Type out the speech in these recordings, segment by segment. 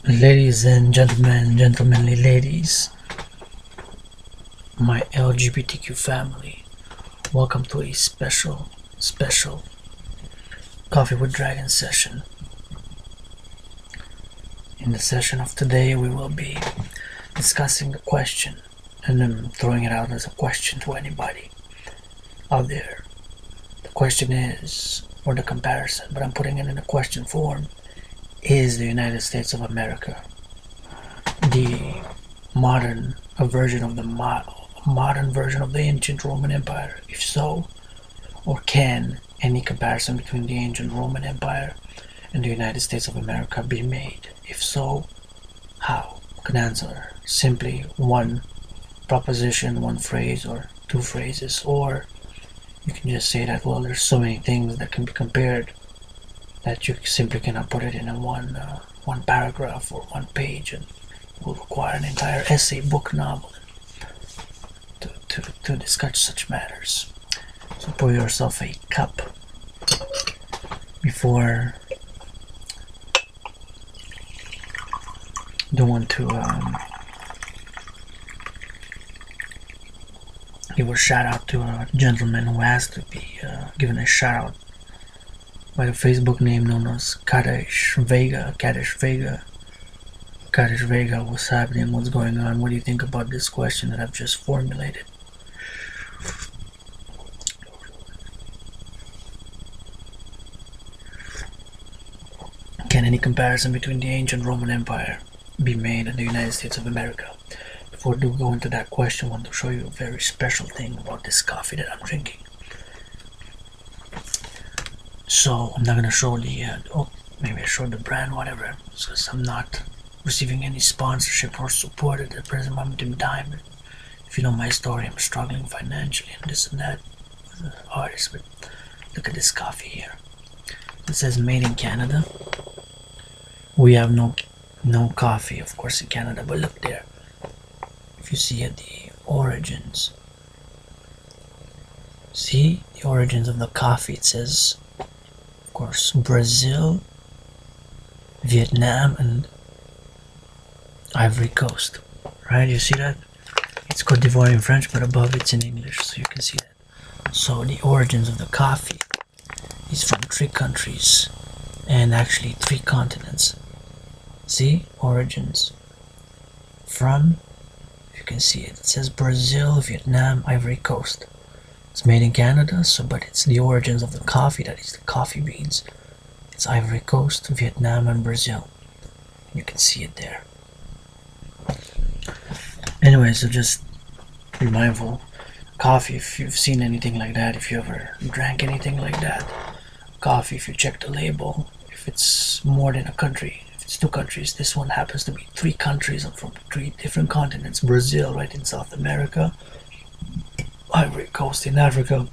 Ladies and gentlemen, gentlemanly ladies, my LGBTQ family, welcome to a special Coffee with Dragon session. In the session of today, we will be discussing the question, and I'm throwing it out as a question to anybody out there. The question is, or the comparison, but I'm putting it in a question form, is the United States of America the modern version of the modern version of the ancient Roman Empire? If so, or can any comparison between the ancient Roman Empire and the United States of America be made? If so, how? You can answer simply one proposition, one phrase, or two phrases, or you can just say that, well, there's so many things that can be compared that you simply cannot put it in a one paragraph or one page, and it will require an entire essay, book, novel to discuss such matters. So pour yourself a cup before. Don't want to give a shout out to a gentleman who has to be given a shout out by a Facebook name known as Kadesh Vega. What's happening? What's going on? What do you think about this question that I've just formulated? Can any comparison between the ancient Roman Empire be made and the United States of America? Before we go into that question, I want to show you a very special thing about this coffee that I'm drinking. So I'm not gonna show the maybe I show the brand, whatever, because I'm not receiving any sponsorship or support at the present moment in time. If you know my story, I'm struggling financially and this and that as an artist. But look at this coffee here. It says made in Canada. We have no coffee, of course, in Canada, but look there. If you see at the origins, see the origins of the coffee. It says, of course, Brazil, Vietnam, and Ivory Coast. Right? You see that? It's Cote d'Ivoire in French, but above it's in English, so you can see that. So the origins of the coffee is from 3 countries and actually 3 continents. See? Origins from, you can see it. It says Brazil, Vietnam, Ivory Coast. It's made in Canada, so but it's the origins of the coffee, that is the coffee beans. It's Ivory Coast, Vietnam, and Brazil. You can see it there. Anyway, so just be mindful. Coffee, if you've seen anything like that, if you ever drank anything like that, coffee, if you check the label, if it's more than a country, if it's 2 countries, this one happens to be 3 countries from 3 different continents. Brazil right in South America, Ivory Coast in Africa,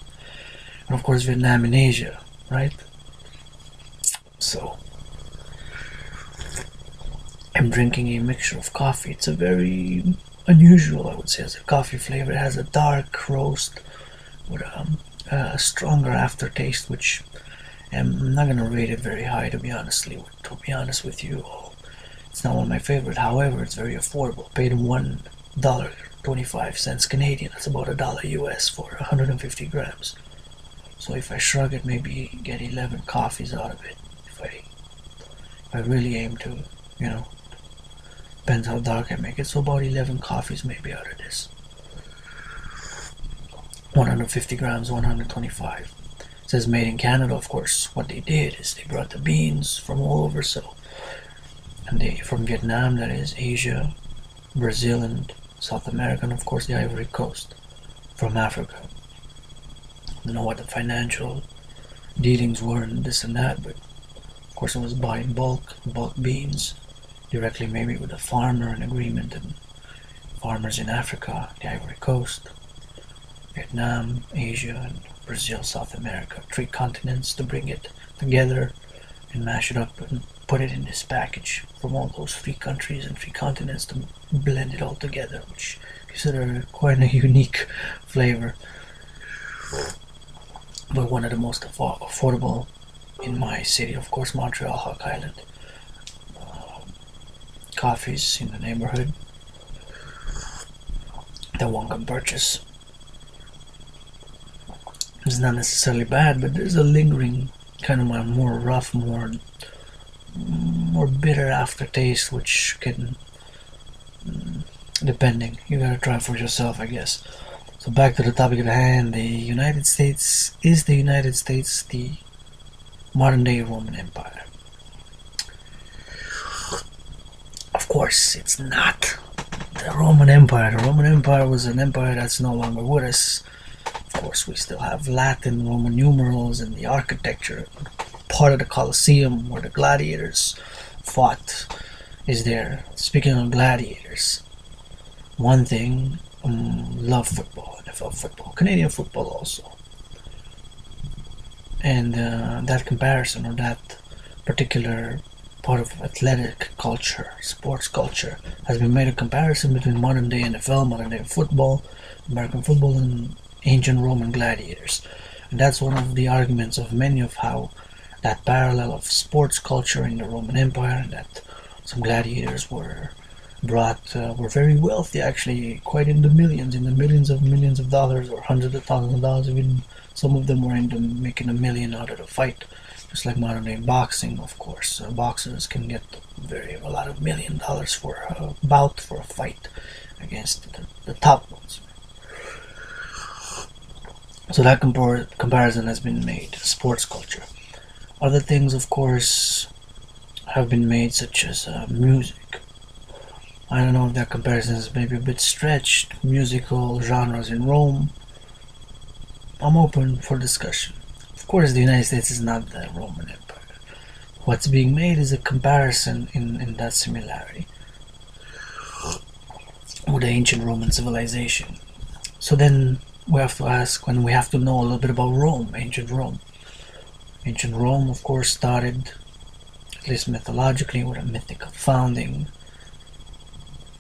and of course Vietnam in Asia, right? So I'm drinking a mixture of coffee. It's a very unusual, I would say, as a coffee flavor. It has a dark roast with a stronger aftertaste, which I'm not gonna rate it very high, to be honest with you. It's not one of my favorite. However, it's very affordable. Paid $1.25 Canadian. That's about $1 US for 150 grams. So if I shrug it, maybe get 11 coffees out of it. If I really aim to, depends how dark I make it. So about 11 coffees maybe out of this. 150 grams, 125. It says made in Canada, of course. What they did is they brought the beans from all over, and they from Vietnam, that is Asia, Brazil, and South America, and of course the Ivory Coast from Africa. I don't know what the financial dealings were and this and that, but of course it was buying bulk beans directly, maybe with a farmer, an agreement, and farmers in Africa, the Ivory Coast, Vietnam, Asia, and Brazil, South America, 3 continents, to bring it together and mash it up and put it in this package from all those 3 countries and 3 continents to blend it all together, which gives it quite a unique flavor. But one of the most affordable in my city, of course, Montreal, Hawk Island. coffees in the neighborhood that one can purchase. It's not necessarily bad, but there's a lingering kind of a more rough, more bitter aftertaste, which can, depending, you gotta try for yourself, I guess. So back to the topic at hand, the United States, is the United States the modern day Roman Empire? Of course, it's not the Roman Empire. The Roman Empire was an empire that's no longer with us. Of course, we still have Latin, Roman numerals, and the architecture. Part of the Colosseum where the gladiators fought is there. Speaking of gladiators, one thing, love football, NFL football, Canadian football also. And that comparison, or that particular part of athletic culture, sports culture, has been made a comparison between modern day NFL, modern day football, American football, and ancient Roman gladiators. And that's one of the arguments of many of how that parallel of sports culture in the Roman Empire, and that some gladiators were very wealthy, actually, quite in the millions of dollars, or hundreds of thousands of dollars. Even some of them were into making $1 million out of the fight, just like modern day boxing. Of course, boxers can get a lot of $1 million for a bout, for a fight against the top ones. So that comparison has been made. Sports culture. Other things, of course, have been made, such as music. I don't know if that comparison is maybe a bit stretched. Musical genres in Rome. I'm open for discussion. Of course, the United States is not the Roman Empire. What's being made is a comparison in that similarity with the ancient Roman civilization. So then we have to ask, when we have to know a little bit about Rome, ancient Rome. Ancient Rome, of course, started, at least mythologically, with a mythical founding,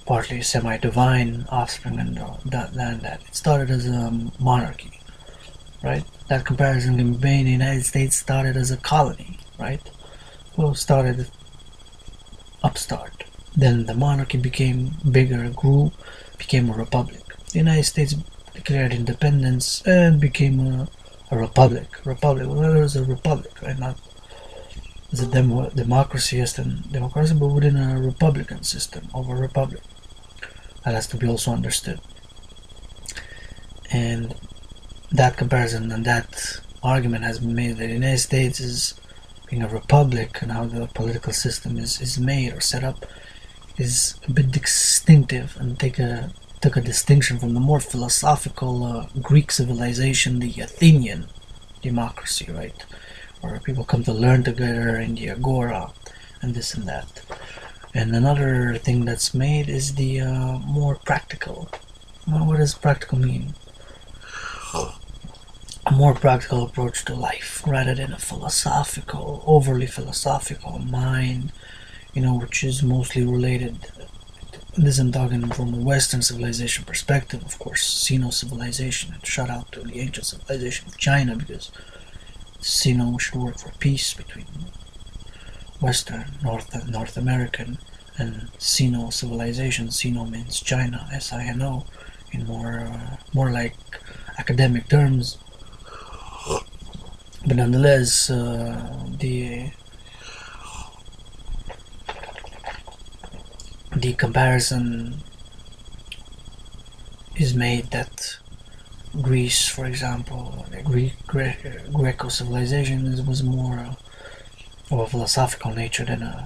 partly semi-divine offspring, and that it started as a monarchy, right? That comparison can be made. The United States started as a colony, right? Well, started upstart. Then the monarchy became bigger, grew, became a republic. The United States declared independence and became a republic. Well, it was a republic, right? Not as a democracy, but within a republican system of a republic. That has to be also understood. And that comparison and that argument has been made that the United States is being a republic, and how the political system is made or set up is a bit distinctive, and took a distinction from the more philosophical Greek civilization, the Athenian democracy, right? Where people come to learn together in the agora and this and that. And another thing that's made is the more practical. Well, what does practical mean? A more practical approach to life, rather than a philosophical, overly philosophical mind, which is mostly related. This I'm talking from a Western civilization perspective, of course, Sino civilization, and shout out to the ancient civilization of China, because Sino should work for peace between Western, North American, and Sino civilization. Sino means China, Sino, in more like academic terms. But nonetheless, the comparison is made that Greece, for example, the Greco civilization was more of a philosophical nature than a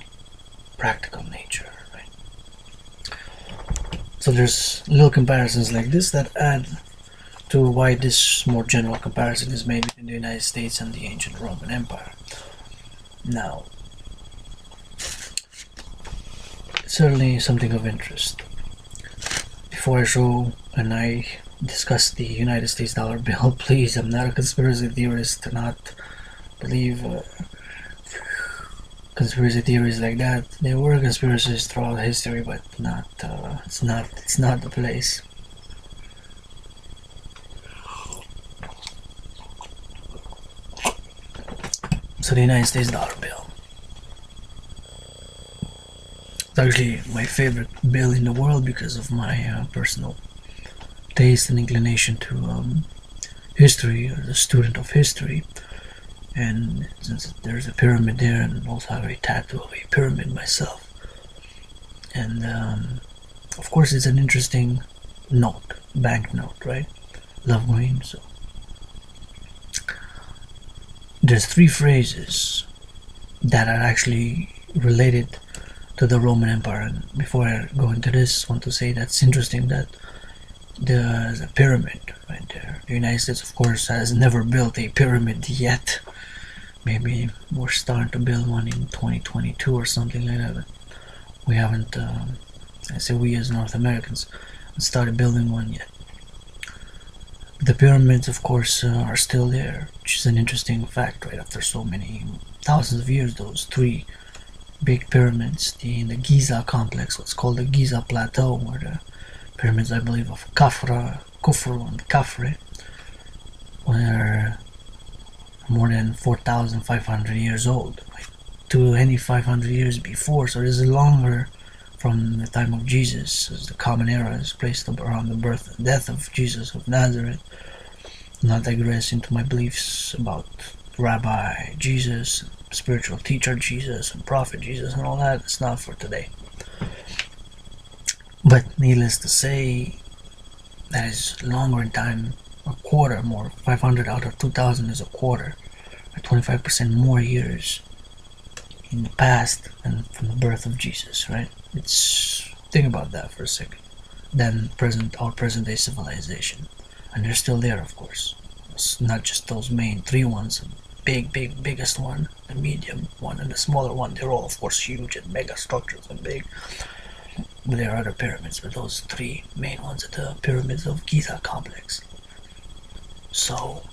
practical nature, right? So there's little comparisons like this that add to why this more general comparison is made between the United States and the ancient Roman Empire. Now, certainly something of interest. Before I show and I discuss the United States dollar bill, please, I'm not a conspiracy theorist. To not believe conspiracy theories like that. There were conspiracies throughout history, but not. It's not the place. So the United States dollar bill. It's actually my favorite bill in the world because of my personal taste and inclination to history, as a student of history. And since there's a pyramid there, and also have a tattoo of a pyramid myself, and of course it's an interesting note, banknote, right? Love green. So there's three phrases that are actually related to the Roman Empire. And before I go into this, I want to say that's interesting that there's a pyramid right there. The United States, of course, has never built a pyramid yet. Maybe we're starting to build one in 2022 or something like that, but we haven't, I say we as North Americans, started building one yet. The pyramids, of course, are still there, which is an interesting fact, right? After so many thousands of years, those three big pyramids, in the Giza complex, what's called the Giza Plateau, where the pyramids, I believe, of Khufu and Khafre, were more than 4,500 years old, like to any 500 years before. So this is longer from the time of Jesus, as the common era is placed around the birth and death of Jesus of Nazareth. Not digress into my beliefs about Rabbi Jesus, spiritual teacher Jesus, and prophet Jesus, and all that. It's not for today. But needless to say, that is longer in time, a quarter more. 500 out of 2,000 is a quarter, or 25% more years in the past than from the birth of Jesus, right? Think about that for a second. Than our present day civilization, and they're still there, of course. It's not just those main three ones, the biggest one, the medium one, and the smaller one. They're all, of course, huge and mega structures and big. But there are other pyramids, but those three main ones are the pyramids of Giza complex. So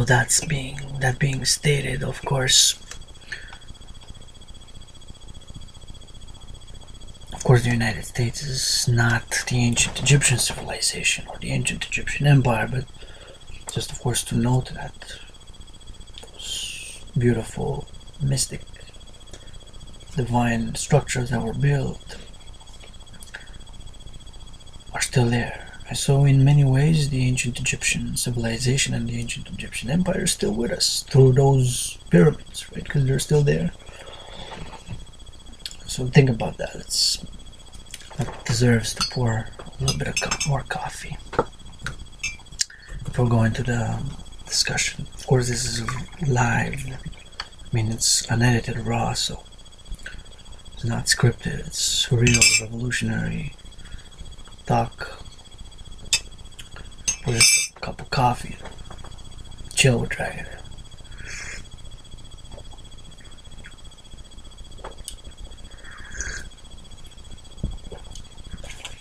that being stated, of course, the United States is not the ancient Egyptian civilization or the ancient Egyptian empire, but just, of course, to note that those beautiful, mystic, divine structures that were built are still there. And so in many ways, the ancient Egyptian civilization and the ancient Egyptian empire is still with us through those pyramids, right? Because they're still there. So think about that. That deserves to pour a little bit of more coffee before going to the discussion. Of course, this is live. I mean, it's unedited, raw, so it's not scripted. It's real, revolutionary talk. Pour just a cup of coffee. Chill with Dragan.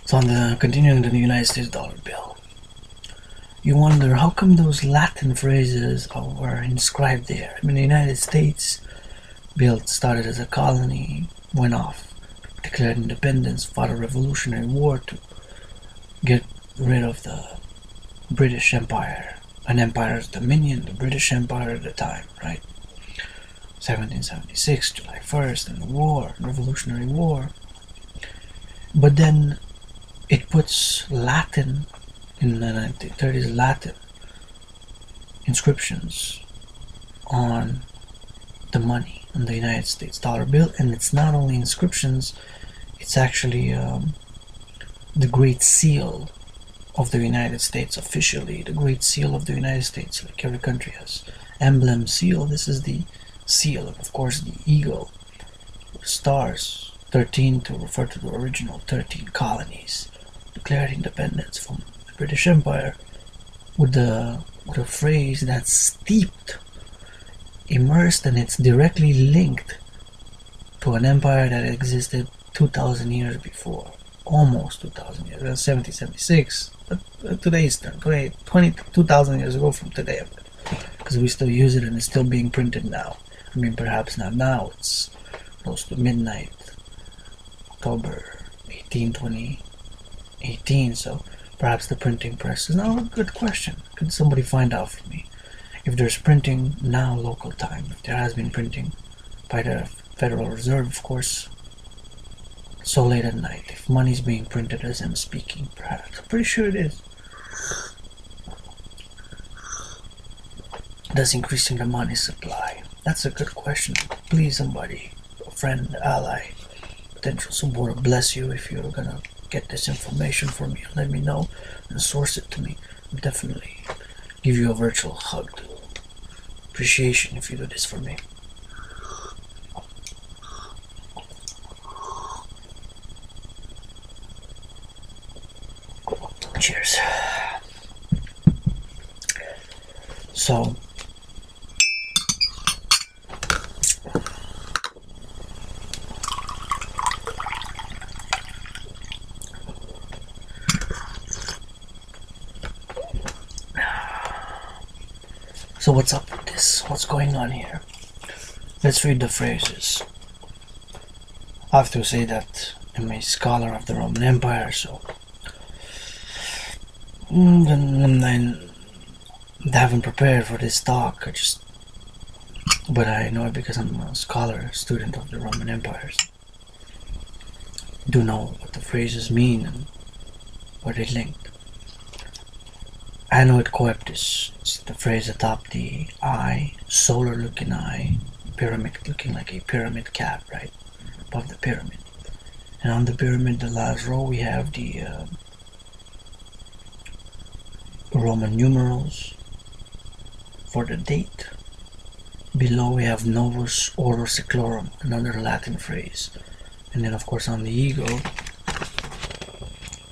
So continuing to the United States dollar bill, you wonder how come those Latin phrases were inscribed there. I mean, the United States started as a colony, went off, declared independence, fought a revolutionary war to get rid of the British Empire, an empire's dominion, the British Empire at the time, right? 1776, July 1st, and the war, Revolutionary War. But then it puts Latin, in the 1930s, Latin inscriptions on the money, on the United States dollar bill. And it's not only inscriptions, it's actually the Great Seal of the United States, officially the Great Seal of the United States. Like every country has emblem, seal. This is the seal, and of course the eagle, stars, 13 to refer to the original 13 colonies declared independence from the British Empire, with a phrase that's steeped, immersed, and it's directly linked to an empire that existed 2,000 years before, almost 2,000 years, 1776. But today's term, 22,000 years ago from today, because we still use it and it's still being printed now. I mean, perhaps not now, it's close to midnight, October 18, 2018, so perhaps the printing press is now a good question. Could somebody find out for me if there's printing now local time, if there has been printing by the Federal Reserve, of course, so late at night, if money's being printed as I'm speaking, perhaps. I'm pretty sure it is. Thus increasing the money supply. That's a good question. Please, somebody, a friend, ally, potential supporter, bless you if you're gonna get this information for me. Let me know and source it to me. I'll definitely give you a virtual hug. Appreciation if you do this for me. Cheers. So, what's up with this? What's going on here? Let's read the phrases. I have to say that I'm a scholar of the Roman Empire, so I haven't prepared for this talk. But I know it because I'm a scholar, student of the Roman Empire. I do know what the phrases mean and where they linked. Anno et coeptis, it's the phrase atop the eye, solar looking eye, pyramid looking like a pyramid cap, right? Above the pyramid. And on the pyramid, the last row, we have the Roman numerals for the date. Below we have Novus Ordo Seclorum, another Latin phrase. And then of course on the ego,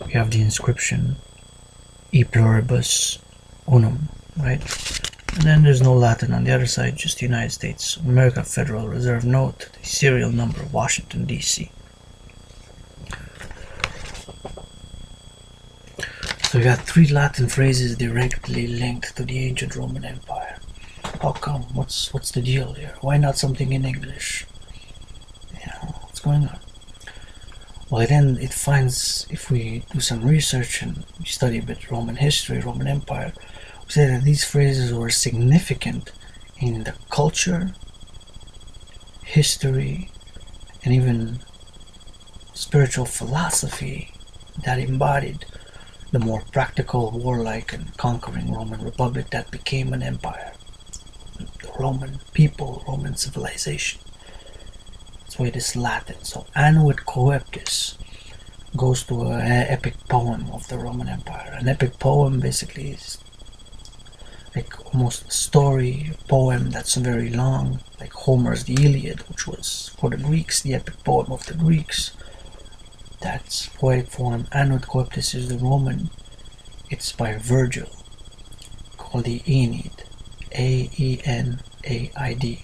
we have the inscription E pluribus unum, right? And then there's no Latin on the other side, just United States America Federal Reserve note, the serial number, Washington, D.C. So we got 3 Latin phrases directly linked to the ancient Roman Empire. How come? What's the deal here? Why not something in English? Yeah, what's going on? Well, then it finds, if we do some research and we study a bit Roman history, Roman Empire, we say that these phrases were significant in the culture, history, and even spiritual philosophy that embodied the more practical, warlike, and conquering Roman Republic that became an empire. The Roman people, Roman civilization. That's why it is Latin. So Anno et coeptis goes to an epic poem of the Roman Empire. An epic poem basically is like almost a story, a poem that's very long, like Homer's The Iliad, which was for the Greeks, the epic poem of the Greeks. That's poetic form. Anno et coeptis is the Roman. It's by Virgil, called the Aeneid. A-E-N-A-I-D.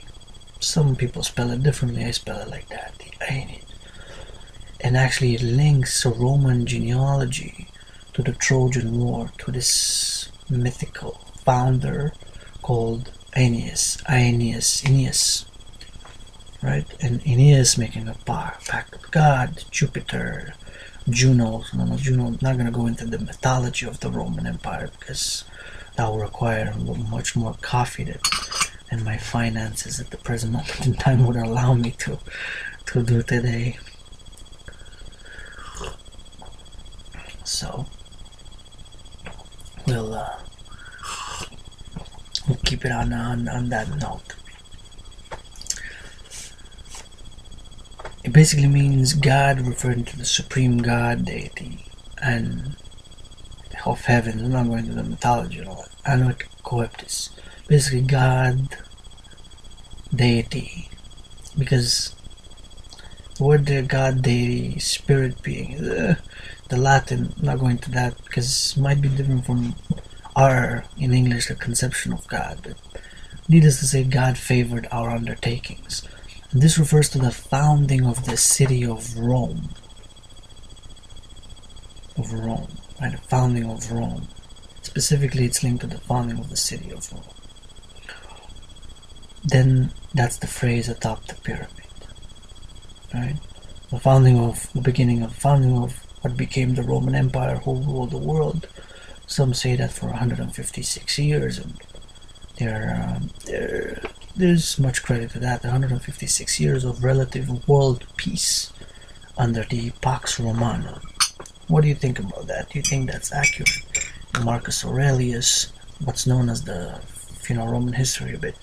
Some people spell it differently. I spell it like that, the Aeneid. And actually it links a Roman genealogy to the Trojan War, to this mythical founder called Aeneas, right? And Aeneas making a pact with God, Jupiter, Juno. No, Juno. I'm not going to go into the mythology of the Roman Empire because that will require much more coffee than my finances at the present moment in time would allow me to do today. So we'll keep it on that note. It basically means God, referring to the supreme God, deity, and of heaven. I'm not going into the mythology and all that. Anno et coeptis. Basically God, deity. Because the word God, deity, spirit being, the Latin, I'm not going to that because it might be different from our, in English, the conception of God. But needless to say, God favored our undertakings. And this refers to the founding of the city of Rome. Right? The founding of Rome. Specifically, it's linked to the founding of the city of Rome. Then that's the phrase atop the pyramid, right? The beginning of what became the Roman Empire, who ruled the world, Some say that for 156 years, and there's much credit to that. 156 years of relative world peace under the Pax Romana. What do you think about that? Do you think that's accurate? Marcus Aurelius, what's known as the, if you know Roman history a bit,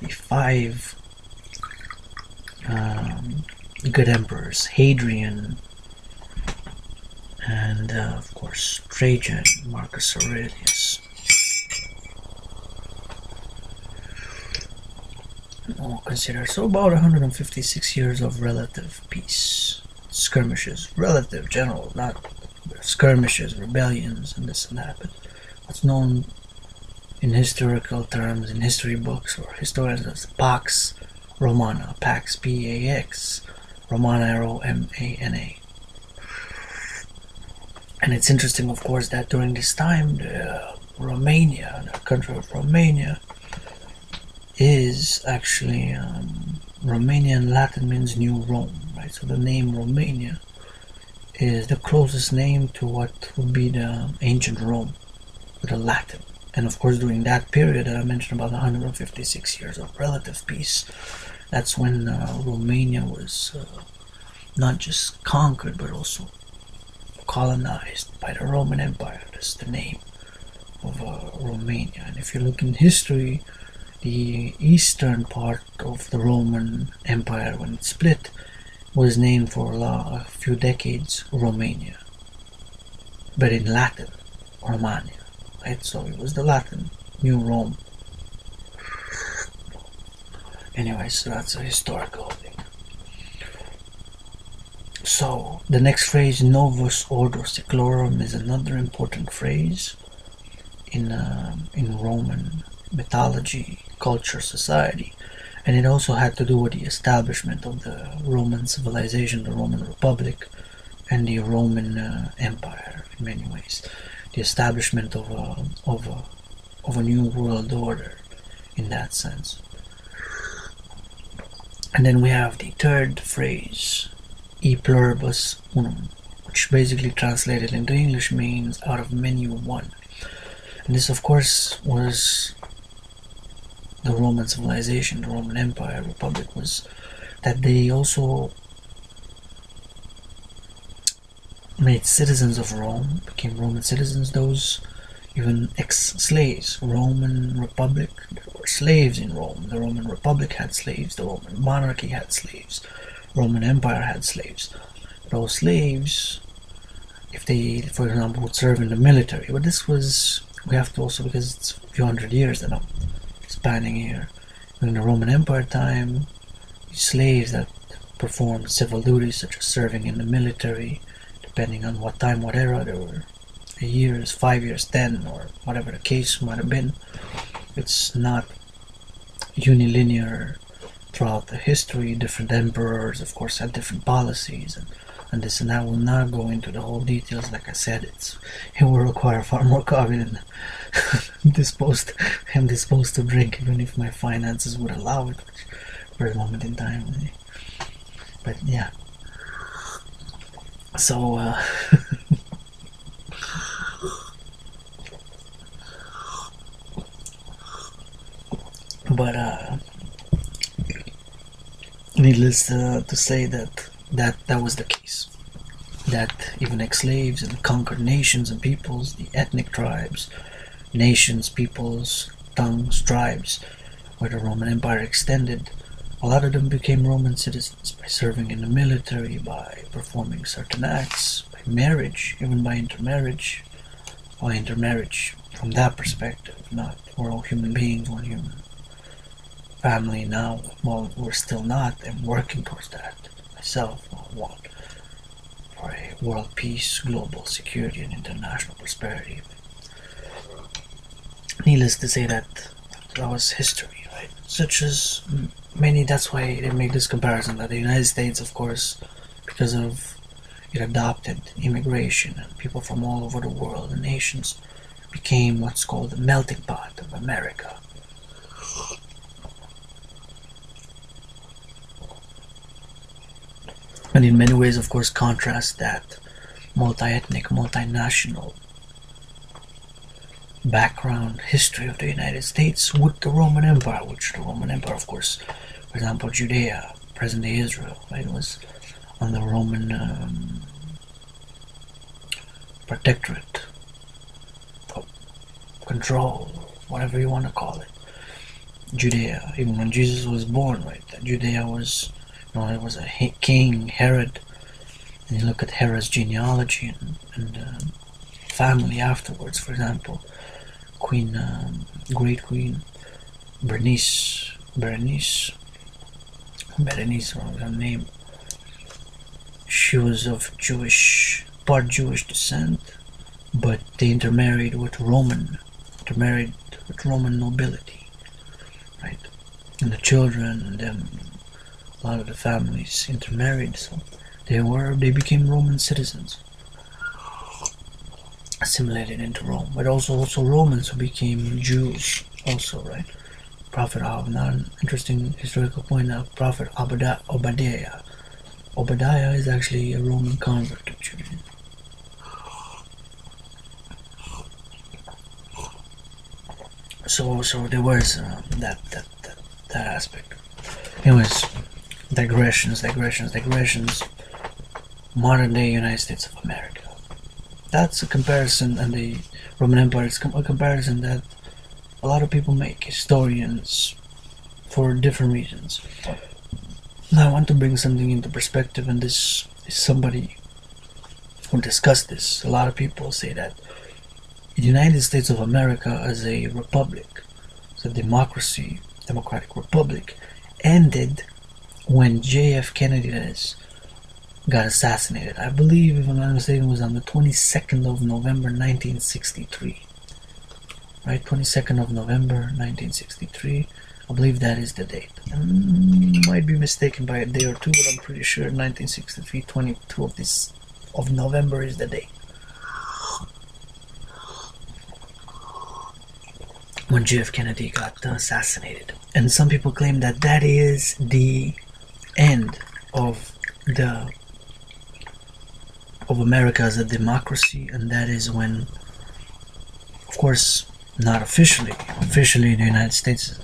the five good emperors, Hadrian, and of course Trajan, Marcus Aurelius. We'll consider so about 156 years of relative peace, skirmishes, relative, general, not skirmishes, rebellions, and this and that, but what's known in historical terms, in history books or historians, as Pax Romana, Pax P-A-X, Romana R-O-M-A-N-A. And it's interesting, of course, that during this time, Romania, the country of Romania, is actually Romanian Latin means New Rome, right? So the name Romania is the closest name to what would be the ancient Rome, with the Latin. And of course, during that period that I mentioned, about 156 years of relative peace, that's when Romania was not just conquered but also colonized by the Roman Empire. That's the name of Romania. And if you look in history, the eastern part of the Roman Empire, when it split, was named for a few decades Romania, but in Latin, Romania, right? So it was the Latin New Rome. Anyway, so that's a historical thing. So the next phrase, Novus Ordo Seclorum, is another important phrase in Roman mythology, culture, society, and it also had to do with the establishment of the Roman civilization, the Roman Republic, and the Roman Empire in many ways. The establishment of a new world order in that sense. And then we have the third phrase, E pluribus unum, which basically translated into English means out of many one. And this, of course, was the Roman civilization, the Roman Empire, Republic, was that they also made citizens of Rome, became Roman citizens, those even ex-slaves. Roman Republic, there were slaves in Rome. The Roman Republic had slaves, the Roman monarchy had slaves, Roman Empire had slaves. Those slaves, if they, for example, would serve in the military, but this was, we have to also, because it's a few hundred years that I'm spanning here. During the Roman Empire time, slaves that performed civil duties such as serving in the military, depending on what time, what era, there were years, 5 years, 10, or whatever the case might have been. It's not unilinear throughout the history. Different emperors, of course, had different policies, and this and that. Will not go into the whole details. Like I said, it will require far more coffee than I'm disposed to drink, even if my finances would allow it, which for a moment in time. But yeah, so but needless to say that was the case, that even ex-slaves and conquered nations and peoples, the ethnic tribes, nations, peoples, tongues, tribes, where the Roman Empire extended, a lot of them became Roman citizens by serving in the military, by performing certain acts, by marriage, even by intermarriage. Or intermarriage from that perspective, not we're all human beings, one human family now. Well, we're still not, and working towards that. Myself, I want for a world peace, global security, and international prosperity. Needless to say, that was history, right? Such as many, that's why they make this comparison that the United States, of course, because of it adopted immigration and people from all over the world, the nations became what's called the melting pot of America. And in many ways, of course, contrast that multi-ethnic, multinational background history of the United States with the Roman Empire, which the Roman Empire, of course, for example, Judea, present-day Israel, right, was on the Roman protectorate, control, whatever you want to call it. Judea, even when Jesus was born, right, Judea was, it was a king, Herod, and you look at Herod's genealogy and family afterwards. For example, great Queen Berenice, or her name. She was of part Jewish descent, but they intermarried with Roman nobility, right? And the children and them, a lot of the families intermarried, so they became Roman citizens, assimilated into Rome. But also Romans who became Jews, also, right? Prophet now an interesting historical point now. Prophet Obadiah is actually a Roman convert to Judaism. So there was that aspect. Anyways, digressions. Modern day United States of America. That's a comparison, and the Roman Empire is a comparison that a lot of people make, historians, for different reasons. Now I want to bring something into perspective, and this is somebody who discussed this. A lot of people say that the United States of America as a republic, as a democratic republic, ended when J.F. Kennedy got assassinated. I believe, if I'm not mistaken, it was on the 22nd of November 1963. Right, 22nd of November 1963. I believe that is the date. I might be mistaken by a day or two, but I'm pretty sure 1963, 22 of November is the date when JF Kennedy got assassinated. And some people claim that that is the end of America as a democracy, and that is when, of course, not officially the United States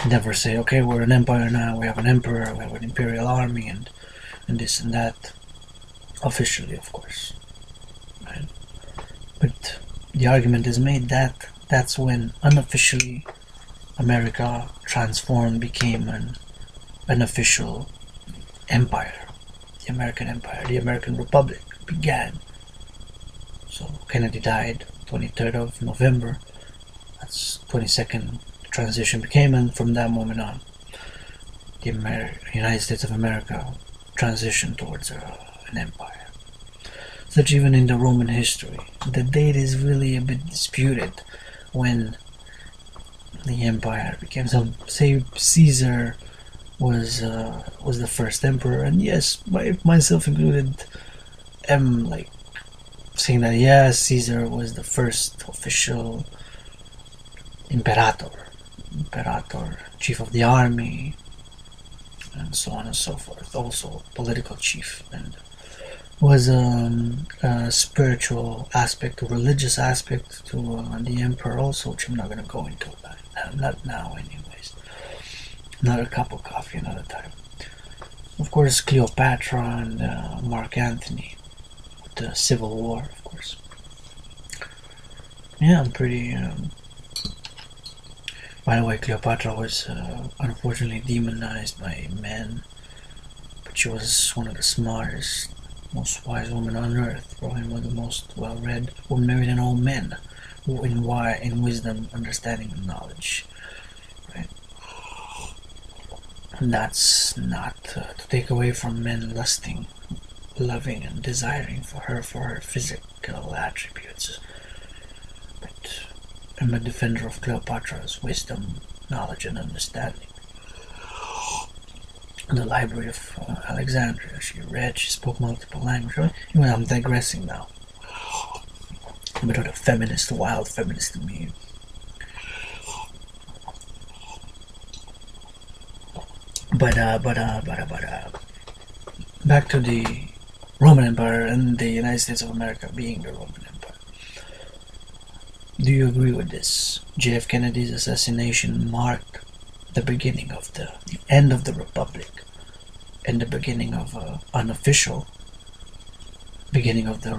never say, okay, we're an empire now, we have an emperor, we have an imperial army, and this and that, officially, of course, right? But the argument is made that that's when unofficially America transformed, became an official empire. The American Empire, the American Republic began. So Kennedy died 23rd of November. That's 22nd transition became, and from that moment on, the United States of America transitioned towards an empire. Such even in the Roman history, the date is really a bit disputed when the empire became. Some say Caesar was the first emperor, and yes, myself included, am like saying that yes, Caesar was the first official imperator, chief of the army, and so on and so forth. Also political chief, and was a spiritual aspect, a religious aspect to the emperor also, which I'm not going to go into. Not now, anyways. Another cup of coffee, another time. Of course, Cleopatra and Mark Antony with the Civil War, of course. Yeah, I'm pretty. By the way, Cleopatra was unfortunately demonized by men, but she was one of the smartest, most wise women on earth, probably one of the most well-read, well-married than all men, in wisdom, understanding, and knowledge. Right? And that's not to take away from men lusting, loving, and desiring for her physical attributes. But I'm a defender of Cleopatra's wisdom, knowledge, and understanding. In the library of Alexandria, she read, she spoke multiple languages. Anyway, I'm digressing now. A bit of the feminist, wild feminist in me. But back to the Roman Empire and the United States of America being the Roman Empire. Do you agree with this? JF Kennedy's assassination marked the beginning of the end of the Republic and the beginning of unofficial beginning of the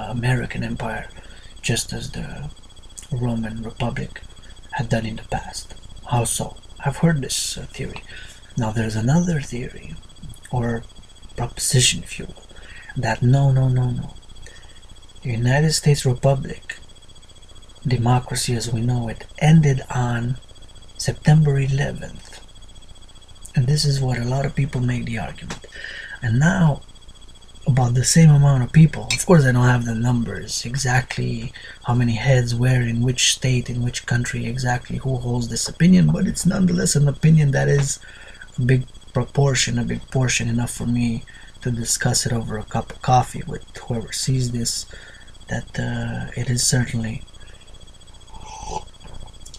American Empire, just as the Roman Republic had done in the past. How so? I've heard this theory. Now there's another theory, or proposition if you will, that no. The United States Republic, democracy as we know it, ended on September 11th. And this is what a lot of people make the argument. And now, about the same amount of people, of course I don't have the numbers, exactly how many heads, where, in which state, in which country, exactly who holds this opinion, but it's nonetheless an opinion that is a big proportion, a big portion, enough for me to discuss it over a cup of coffee with whoever sees this, that it is certainly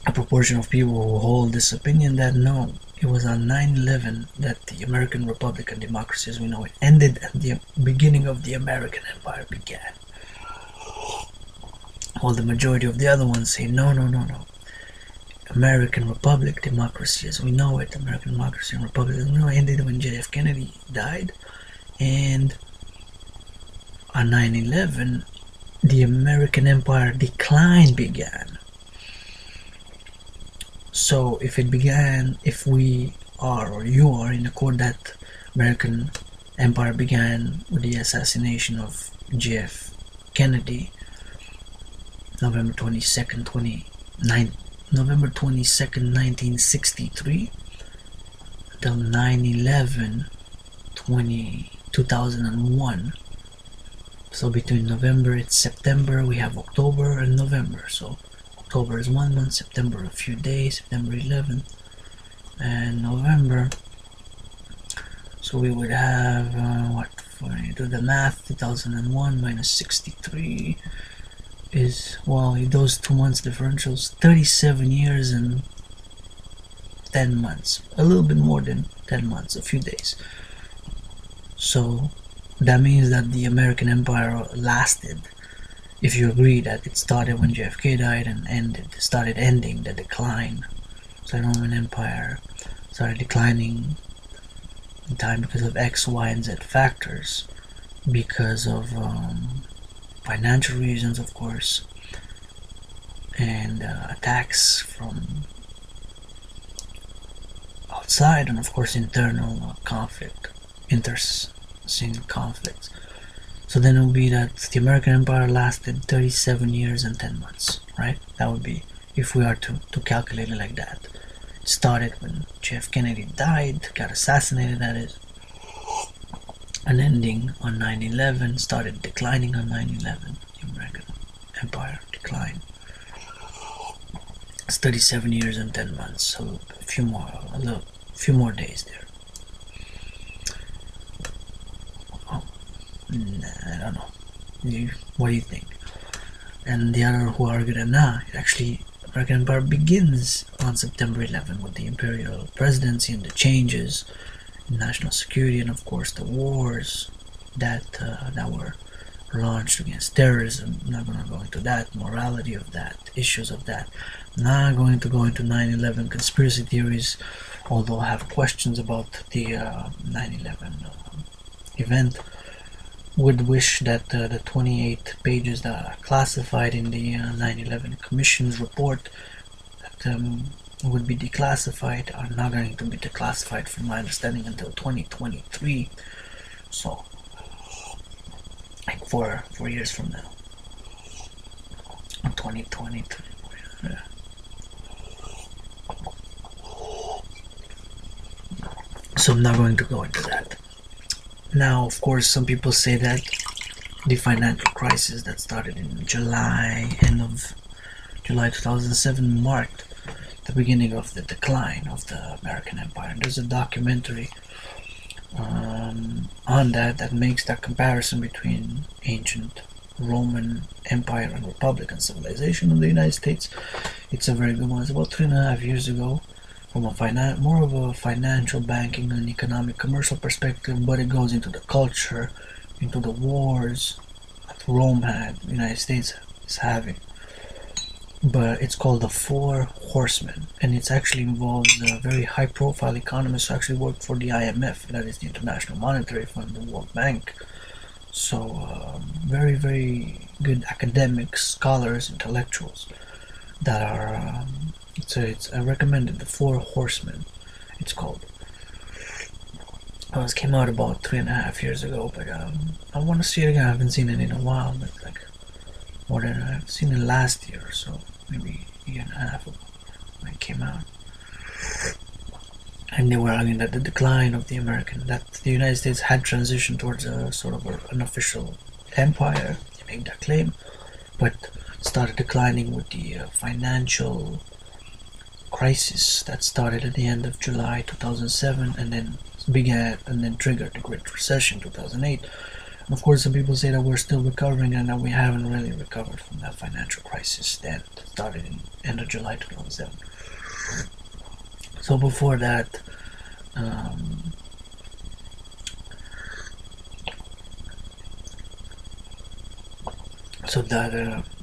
a proportion of people who hold this opinion that no, it was on 9/11 that the American Republic and democracy as we know it ended and the beginning of the American Empire began. While the majority of the other ones say no. American Republic, democracy as we know it, American democracy and republic as we know it, ended when JF Kennedy died, and on 9/11 the American Empire decline began. So if it began, if we are, or you are, in accord that American Empire began with the assassination of JF Kennedy, November 22nd, 1963, till 9/11, 2001. So between November, it's September, we have October and November. So October is 1 month, September a few days, September 11th, and November. So we would have, what, for you do the math, 2001 minus 63 is, well, those 2 months differentials, 37 years and 10 months, a little bit more than 10 months, a few days. So that means that the American Empire lasted, if you agree that it started when JFK died and started ending the decline. So the Roman Empire started declining in time because of X, Y, and Z factors, because of financial reasons, of course, and attacks from outside, and of course internal conflict, intersecting conflicts. So then it would be that the American Empire lasted 37 years and 10 months, right? That would be, if we are to calculate it like that. It started when JF Kennedy died, got assassinated, that is, and ending on 9/11, started declining on 9/11. The American Empire declined. It's 37 years and 10 months, so a few more days there. I don't know. What do you think? And the other who argued that actually American Empire begins on September 11 with the imperial presidency and the changes in national security, and of course the wars that were launched against terrorism. I'm not going to go into that, morality of that, issues of that. I'm not going to go into 9/11 conspiracy theories, although I have questions about the 9/11 event. Would wish that the 28 pages that are classified in the 9/11 Commission's report that would be declassified are not going to be declassified, from my understanding, until 2023. So, like 4 years from now, 2023. Yeah. So I'm not going to go into that. Now, of course, some people say that the financial crisis that started in end of July 2007 marked the beginning of the decline of the American Empire. There's a documentary on that makes that comparison between ancient Roman Empire and Republic and civilization of the United States. It's a very good one. It's about 3.5 years ago, from a more of a financial, banking and economic commercial perspective, but it goes into the culture, into the wars that Rome had, the United States is having. but it's called the Four Horsemen, and it's actually involves very high-profile economists who actually work for the IMF, that is the International Monetary Fund, the World Bank. So very, very good academics, scholars, intellectuals that are. I recommend it. The Four Horsemen, it's called. It came out about 3.5 years ago, but I want to see it again. I haven't seen it in a while, but like more than I've seen it last year or so, maybe a year and a half ago when it came out. And they were arguing that the United States had transitioned towards a sort of an official empire. They made that claim, but started declining with the financial crisis that started at the end of July 2007 and then triggered the Great Recession 2008. And of course, some people say that we're still recovering and that we haven't really recovered from that financial crisis that started in end of July 2007. So before that,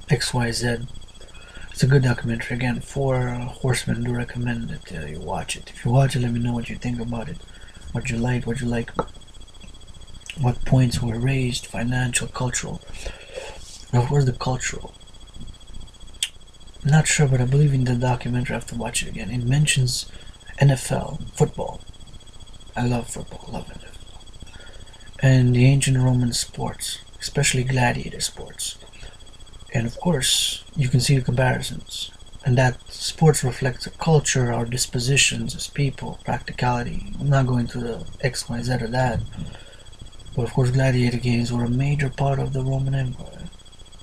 XYZ, it's a good documentary. Again, Four Horsemen. Do recommend that you watch it. If you watch it, let me know what you think about it. What you like, what points were raised, financial, cultural. Now, of course, the cultural. I'm not sure, but I believe in the documentary. I have to watch it again. It mentions NFL, football. I love football, love it. And the ancient Roman sports, especially gladiator sports. And of course, you can see the comparisons. And that sports reflects our culture, our dispositions as people, practicality. I'm not going through the X, Y, Z or that. But of course, gladiator games were a major part of the Roman Empire.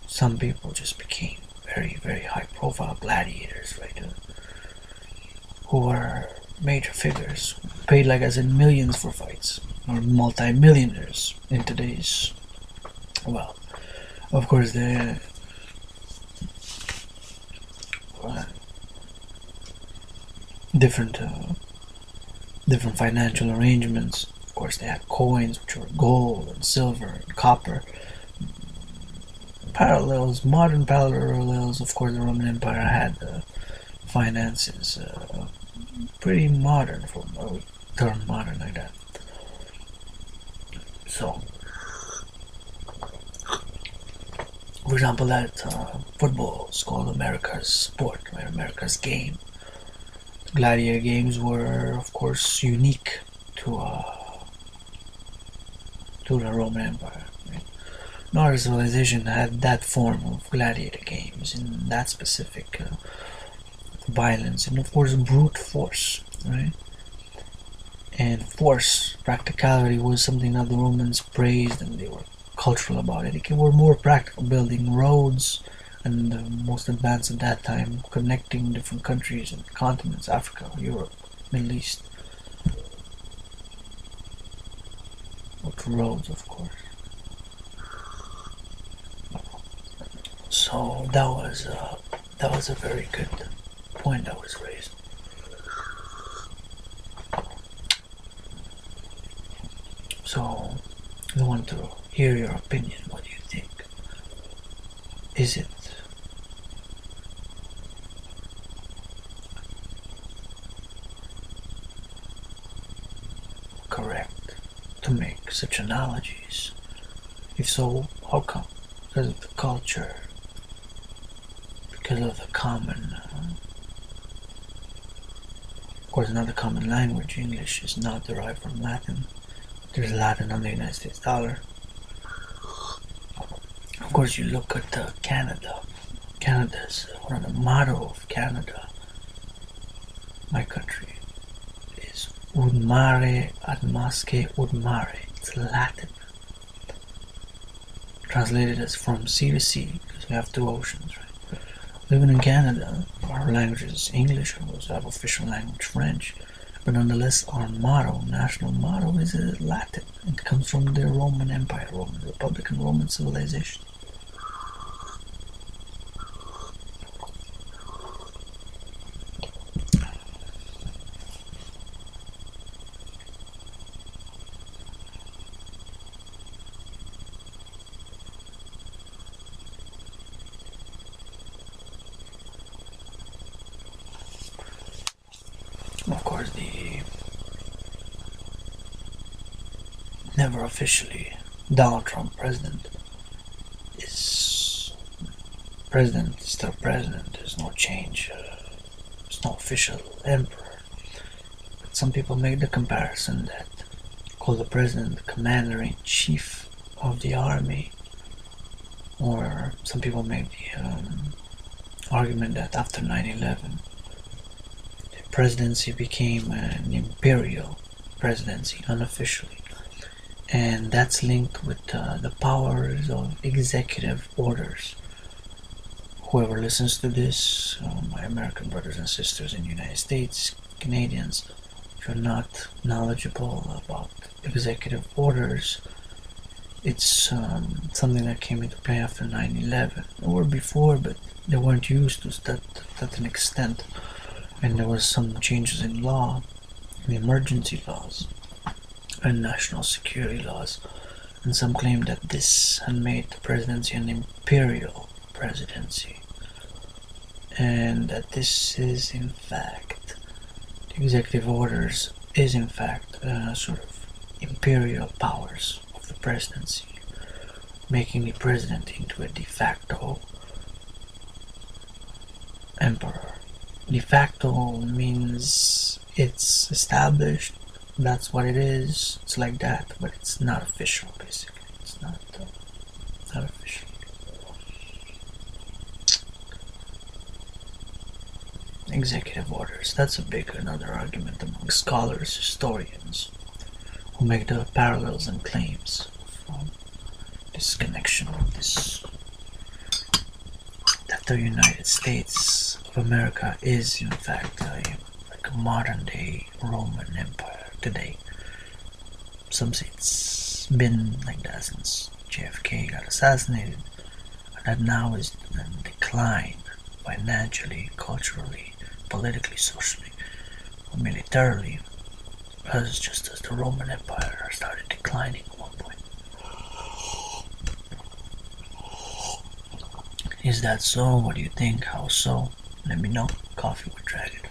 Some people just became very, very high profile gladiators, right? Who were major figures, paid like I said millions for fights, or multi-millionaires in today's, well, of course the different financial arrangements. Of course, they had coins which were gold and silver and copper. Modern parallels. Of course, the Roman Empire had finances pretty modern, for a term modern like that. So, for example, that football is called America's sport, right? America's game. Gladiator games were, of course, unique to the Roman Empire. Right? No other civilization had that form of gladiator games in that specific violence, and of course, brute force, right? And force, practicality was something that the Romans praised, and they were cultural about it. They were more practical, building roads, and the most advanced at that time, connecting different countries and continents, Africa, Europe, Middle East, with roads, of course. So that was a very good point that was raised. So I want to hear your opinion. What do you think? Is it correct to make such analogies? If so, how come? Because of the culture, because of the common, of course, another common language. English is not derived from Latin. There's Latin on the United States dollar. Of course, you look at Canada. Canada's one of the motto of Canada, my country, is ut mare ad masque ut mare. It's Latin. Translated as from sea to sea, because we have two oceans, right? Living in Canada, our language is English, and we also have official language French. But nonetheless, our motto, national motto, is Latin. It comes from the Roman Empire, Roman Republic, and Roman civilization. course, the never officially Donald Trump president is president, still president. There's no change. There's no official emperor. But some people make the comparison that call the president commander-in-chief of the army, or some people make the argument that after 9/11 the presidency became an imperial presidency unofficially, and that's linked with the powers of executive orders. Whoever listens to this, my American brothers and sisters in the United States, Canadians, if you're not knowledgeable about executive orders, it's something that came into play after 9/11, or before, but they weren't used to that an extent, and there was some changes in law, in emergency laws, and national security laws, and some claim that this had made the presidency an imperial presidency, and that this is in fact, the executive orders is in fact sort of imperial powers of the presidency, making the president into a de facto emperor. De facto means it's established, that's what it is, it's like that, but it's not official, basically. It's not official. Executive orders, that's a big another argument among scholars, historians, who make the parallels and claims from this connection of this, that the United States of America is in fact like a modern day Roman Empire today. Some say it's been like that since JFK got assassinated, and that now is in decline financially, culturally, politically, socially, or militarily, just as the Roman Empire started declining at one point. Is that so? What do you think? How so? Let me know. Coffee with Dragan.